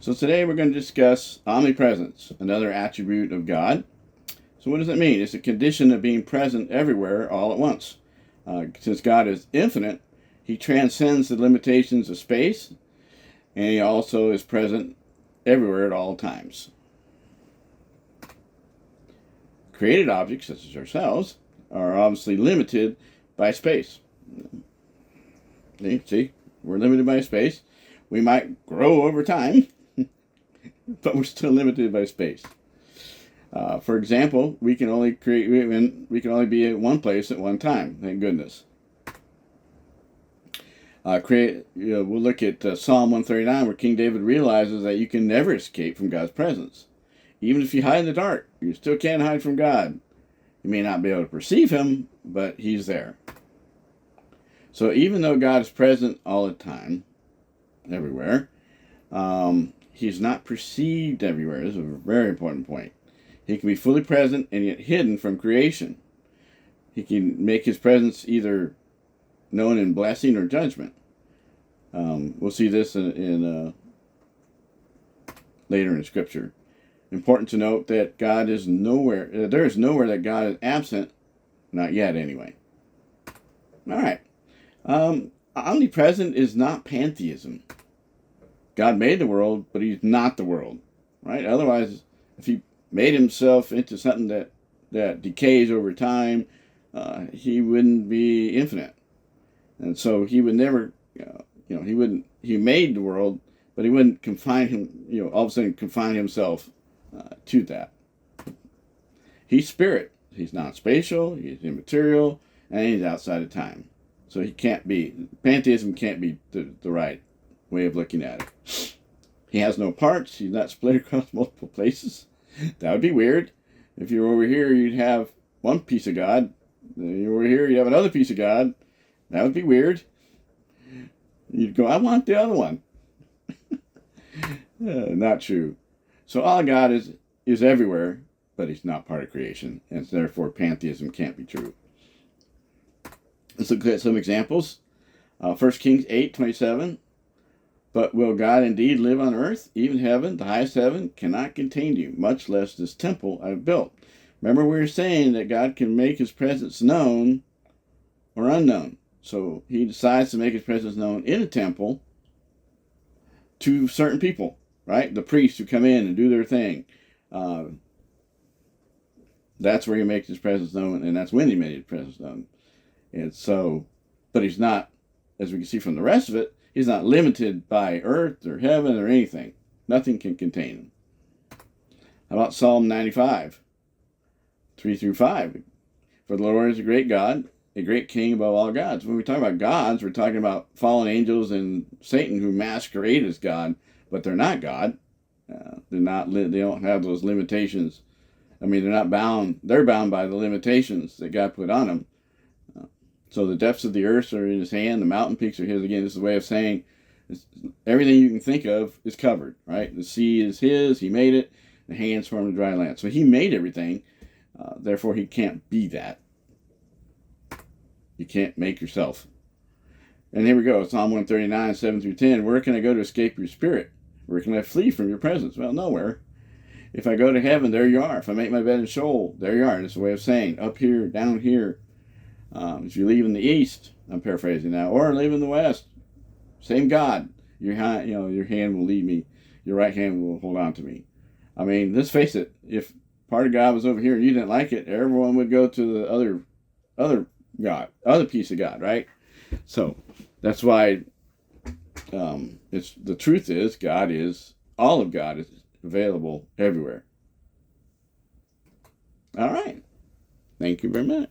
So today we're going to discuss omnipresence, another attribute of God. So what does it mean? It's a condition of being present everywhere all at once. Since God is infinite, he transcends the limitations of space, and he also is present everywhere at all times. Created objects, such as ourselves, are obviously limited by space. See, we're limited by space. We might grow over time, but we're still limited by space. For example, we can only be at one place at one time. Thank goodness. We'll look at Psalm 139, where King David realizes that you can never escape from God's presence. Even if you hide in the dark, you still can't hide from God. You may not be able to perceive him, but he's there. So even though God is present all the time, everywhere, he's not perceived everywhere. This is a very important point. He can be fully present and yet hidden from creation. He can make his presence either known in blessing or judgment. We'll see this in later in Scripture. Important to note that God is nowhere. There is nowhere that God is absent. Not yet, anyway. All right. Omnipresent is not pantheism. God made the world, but he's not the world, right? Otherwise, if he made himself into something that decays over time, he wouldn't be infinite. And so he would never, he made the world, but he wouldn't confine him, all of a sudden confine himself to that. He's spirit. He's not spatial, he's immaterial, and he's outside of time. So he can't be, pantheism can't be the right way of looking at it. He has no parts. He's not split across multiple places. That would be weird. If you're over here, you'd have one piece of God. Then you're over here, you have another piece of God. That would be weird. You'd go, I want the other one. Not true. So all God is everywhere, but he's not part of creation, and therefore pantheism can't be true. Let's look at some examples. 1 Kings 8:27. But will God indeed live on earth? Even heaven, the highest heaven, cannot contain you, much less this temple I've built. Remember, we were saying that God can make his presence known or unknown. So he decides to make his presence known in a temple to certain people, right? The priests who come in and do their thing. That's where he makes his presence known, and that's when he made his presence known. And so, but he's not, as we can see from the rest of it, he's not limited by earth or heaven or anything. Nothing can contain him. How about Psalm 95, 3-5? For the Lord is a great God, a great king above all gods. When we talk about gods, we're talking about fallen angels and Satan who masquerade as God, but they're not God. They don't have those limitations. I mean, they're not bound. They're bound by the limitations that God put on them. So the depths of the earth are in his hand. The mountain peaks are his. Again, this is a way of saying everything you can think of is covered, right? The sea is his. He made it. The hands formed the dry land. So he made everything. Therefore, he can't be that. You can't make yourself. And here we go. Psalm 139, 7-10. Where can I go to escape your spirit? Where can I flee from your presence? Well, nowhere. If I go to heaven, there you are. If I make my bed in Sheol, there you are. It's a way of saying up here, down here. If you leave in the east, I'm paraphrasing now, or live in the west, same God. Your hand will lead me. Your right hand will hold on to me. I mean, let's face it. If part of God was over here and you didn't like it, everyone would go to the other God, other piece of God, right? So that's why the truth is all of God is available everywhere. All right. Thank you very much.